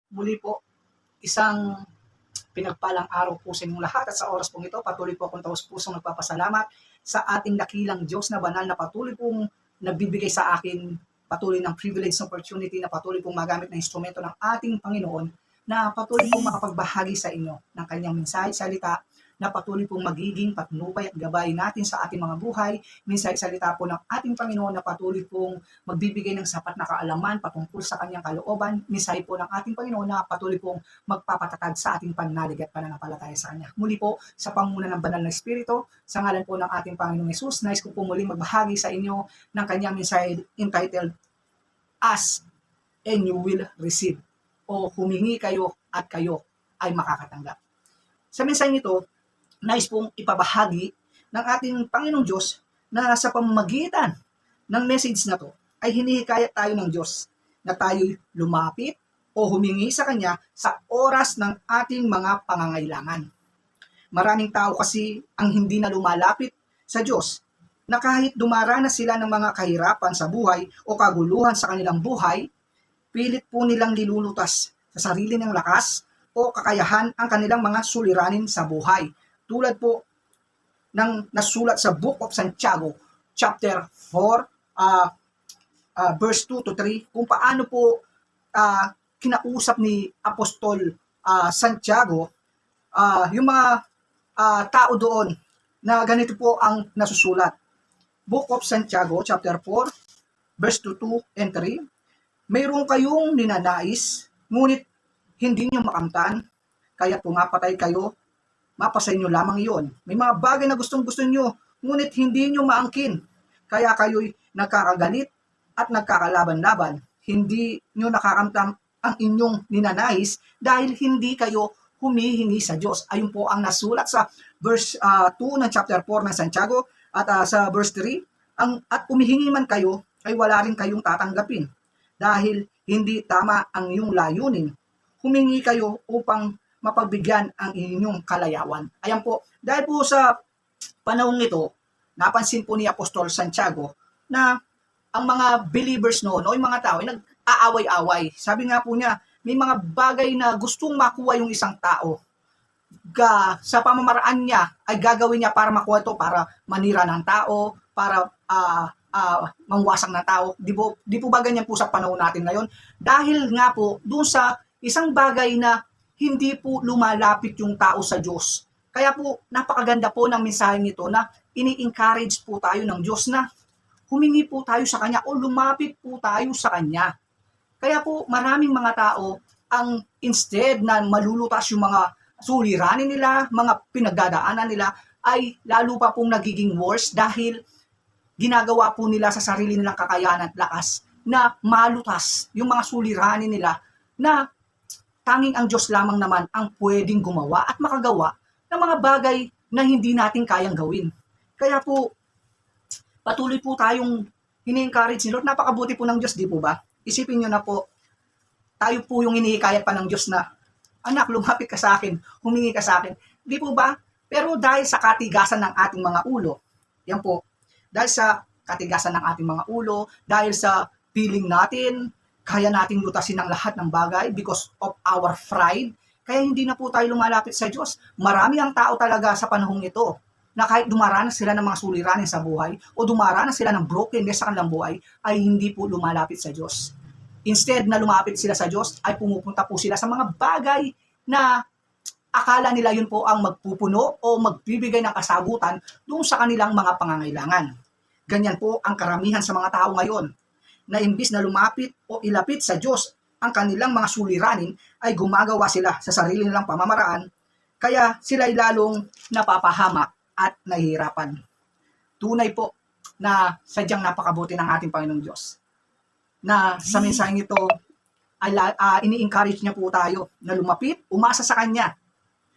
Muli po, isang pinagpalang araw po sa inyong lahat at sa oras pong ito, patuloy po akong taos-pusong nagpapasalamat sa ating dakilang Diyos na banal na patuloy pong nagbibigay sa akin patuloy ng privilege and opportunity na patuloy pong magamit na instrumento ng ating Panginoon na patuloy pong makapagbahagi sa inyo ng kanyang mensahe, salita na patuloy pong magiging patnubay at gabay natin sa ating mga buhay. Mensahe, salita po ng ating Panginoon na patuloy pong magbibigay ng sapat na kaalaman patungkol sa kanyang kalooban. Mensahe po ng ating Panginoon na patuloy pong magpapatatag sa ating pananalig at pananampalataya sa Kanya. Muli po, sa pangunguna ng Banal na Espiritu, sa ngalan po ng ating Panginoong Hesus, nais ko po muling magbahagi sa inyo ng kanyang mensahe entitled, Ask and you will receive, o humingi kayo at kayo ay makakatanggap. Sa mensahe ito, nais pong ipabahagi ng ating Panginoong Diyos na sa pamamagitan ng message na to ay hinihikayat tayo ng Diyos na tayo'y lumapit o humingi sa Kanya sa oras ng ating mga pangangailangan. Maraming tao kasi ang hindi na lumalapit sa Diyos na kahit dumaranas sila ng mga kahirapan sa buhay o kaguluhan sa kanilang buhay, pilit po nilang nilulutas sa sarili ng lakas o kakayahan ang kanilang mga suliranin sa buhay. Tulad po ng nasulat sa Book of Santiago, chapter 4, verse 2 to 3, kung paano po kinausap ni Apostol Santiago yung mga tao doon na ganito po ang nasusulat. Book of Santiago, chapter 4, verse 2 and 3, mayroon kayong ninanais, ngunit hindi nyo makamtan, kaya pumapatay kayo, mapasa inyo lamang iyon. May mga bagay na gustong-gusto nyo, ngunit hindi nyo maangkin, kaya kayo'y nagkakagalit at nagkakalaban-laban. Hindi nyo nakakamtam ang inyong ninanais dahil hindi kayo humihingi sa Diyos. Ayun po ang nasulat sa verse 2 ng chapter 4 ng Santiago at sa verse 3, at umihingi man kayo ay wala rin kayong tatanggapin dahil hindi tama ang iyong layunin. Humingi kayo upang mapagbigyan ang inyong kalayawan. Ayan po, dahil po sa panahong ito, napansin po ni Apostol Santiago na ang mga believers noon o yung mga tao ay nag-aaway-away. Sabi nga po niya, may mga bagay na gustong makuha yung isang tao. Sa pamamaraan niya ay gagawin niya para makuha ito, para manira ng tao, para mangwasak ng tao. Di po ba ganyan po sa panahon natin ngayon? Dahil nga po, doon sa isang bagay na hindi po lumalapit yung tao sa Diyos. Kaya po, napakaganda po ng mensaheng ito na ini-encourage po tayo ng Diyos na humingi po tayo sa Kanya o lumapit po tayo sa Kanya. Kaya po, maraming mga tao ang instead na malulutas yung mga suliranin nila, mga pinagdadaanan nila, ay lalo pa pong nagiging worse dahil ginagawa po nila sa sarili nilang kakayahan at lakas na malutas yung mga suliranin nila na tanging ang Diyos lamang naman ang pwedeng gumawa at makagawa ng mga bagay na hindi natin kayang gawin. Kaya po, patuloy po tayong ini-encourage ni Lord. Napakabuti po ng Diyos, di po ba? Isipin nyo na po, tayo po yung inihikayat pa ng Diyos na, anak, lumapit ka sa akin, humingi ka sa akin. Di po ba? Pero dahil sa katigasan ng ating mga ulo, yan po, dahil sa katigasan ng ating mga ulo, dahil sa feeling natin, kaya nating lutasin ang lahat ng bagay because of our pride, kaya hindi na po tayo lumalapit sa Diyos. Marami ang tao talaga sa panahong ito na kahit dumaranas sila ng mga suliranin sa buhay o dumaranas sila ng brokenness sa kanilang buhay, ay hindi po lumalapit sa Diyos. Instead na lumapit sila sa Diyos, ay pumupunta po sila sa mga bagay na akala nila yun po ang magpupuno o magbibigay ng kasagutan doon sa kanilang mga pangangailangan. Ganyan po ang karamihan sa mga tao ngayon, na imbis na lumapit o ilapit sa Diyos ang kanilang mga suliranin, ay gumagawa sila sa sarili nilang pamamaraan, kaya sila'y lalong napapahamak at nahihirapan. Tunay po na sadyang napakabuti ng ating Panginoong Diyos, na sa mensaheng ito ay ini-encourage niya po tayo na lumapit, umasa sa Kanya,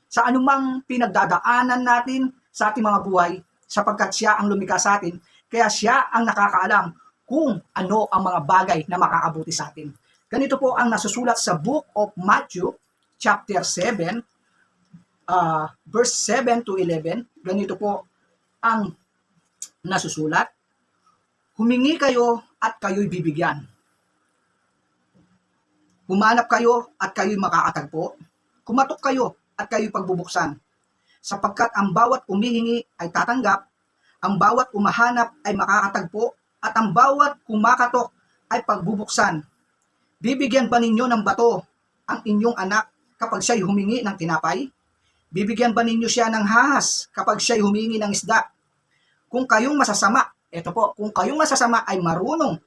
sa anumang pinagdadaanan natin sa ating mga buhay, sapagkat siya ang lumikha sa atin, kaya siya ang nakakaalam kung ano ang mga bagay na makakabuti sa atin. Ganito po ang nasusulat sa Book of Matthew, chapter 7, verse 7 to 11. Ganito po ang nasusulat. Humingi kayo at kayo'y bibigyan. Humanap kayo at kayo'y makakatagpo. Kumatok kayo at kayo'y pagbubuksan. Sapagkat ang bawat umihingi ay tatanggap, ang bawat umahanap ay makakatagpo, at ang bawat kumakatok ay pagbubuksan. Bibigyan ba ninyo ng bato ang inyong anak kapag siya'y humingi ng tinapay? Bibigyan ba ninyo siya ng hahas kapag siya'y humingi ng isda? Kung kayong masasama, kung kayong masasama ay marunong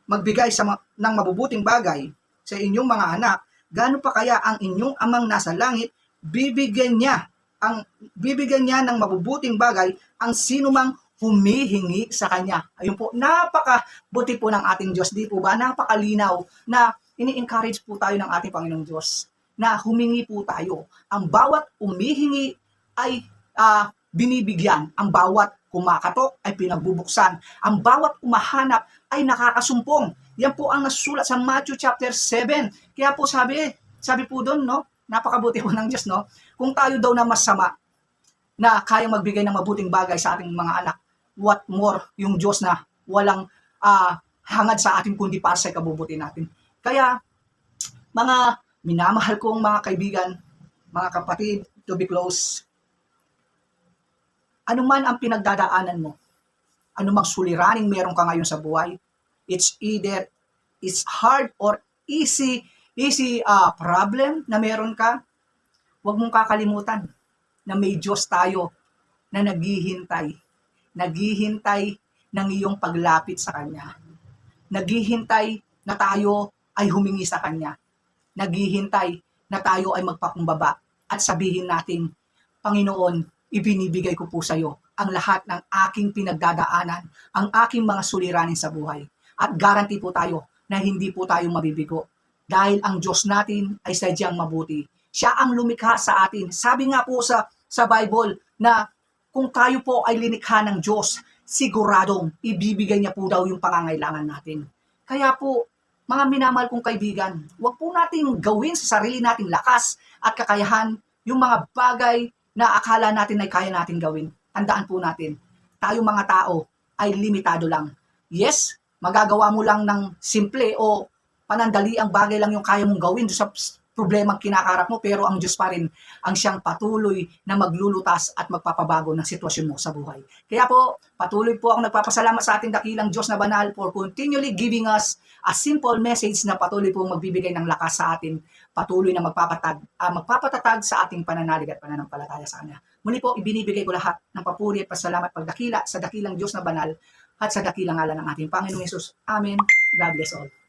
magbigay ng mabubuting bagay sa inyong mga anak, gaano pa kaya ang inyong amang nasa langit, bibigyan niya ng mabubuting bagay ang sinumang humihingi sa kanya. Ayun po, napakabuti po ng ating Diyos, di po ba? Napakalinaw na ini-encourage po tayo ng ating Panginoong Diyos na humingi po tayo. Ang bawat umihingi ay binibigyan. Ang bawat kumakatok ay pinagbubuksan. Ang bawat umahanap ay nakakasumpong. Yan po ang nasusulat sa Matthew chapter 7. Kaya po sabi po doon, no? Napakabuti po ng Diyos, no? Kung tayo daw na masama, na kayang magbigay ng mabuting bagay sa ating mga anak, what more yung Diyos na walang hangad sa ating kundi para sa ikabubuti natin. Kaya, mga minamahal kong mga kaibigan, mga kapatid, to be close, ano man ang pinagdadaanan mo, ano mang suliraning meron ka ngayon sa buhay, it's either it's hard or easy problem na meron ka, huwag mong kakalimutan na may Diyos tayo na naghihintay ng iyong paglapit sa Kanya. Naghihintay na tayo ay humingi sa Kanya. Naghihintay na tayo ay magpakumbaba at sabihin natin, Panginoon, ibinibigay ko po sa iyo ang lahat ng aking pinagdadaanan, ang aking mga suliranin sa buhay. At guarantee po tayo na hindi po tayo mabibigo. Dahil ang Diyos natin ay sadyang mabuti. Siya ang lumikha sa atin. Sabi nga po sa Bible na kung tayo po ay linikha ng Diyos, siguradong ibibigay niya po daw yung pangangailangan natin. Kaya po, mga minamahal kong kaibigan, huwag po natin gawin sa sarili nating lakas at kakayahan yung mga bagay na akala natin ay kaya natin gawin. Tandaan po natin, tayo mga tao ay limitado lang. Yes, magagawa mo lang ng simple o panandali ang bagay lang yung kaya mong gawin sa problemang kinakarap mo, pero ang Diyos pa rin ang siyang patuloy na maglulutas at magpapabago ng sitwasyon mo sa buhay. Kaya po, patuloy po ako nagpapasalamat sa ating dakilang Diyos na banal for continually giving us a simple message na patuloy pong magbibigay ng lakas sa atin, patuloy na magpapatatag sa ating pananalig at pananampalataya sa Kanya. Muli po, ibinibigay ko lahat ng papuri at pasalamat pagdakila sa dakilang Diyos na banal at sa dakilang ngalan ng ating Panginoong Hesus. Amen. God bless all.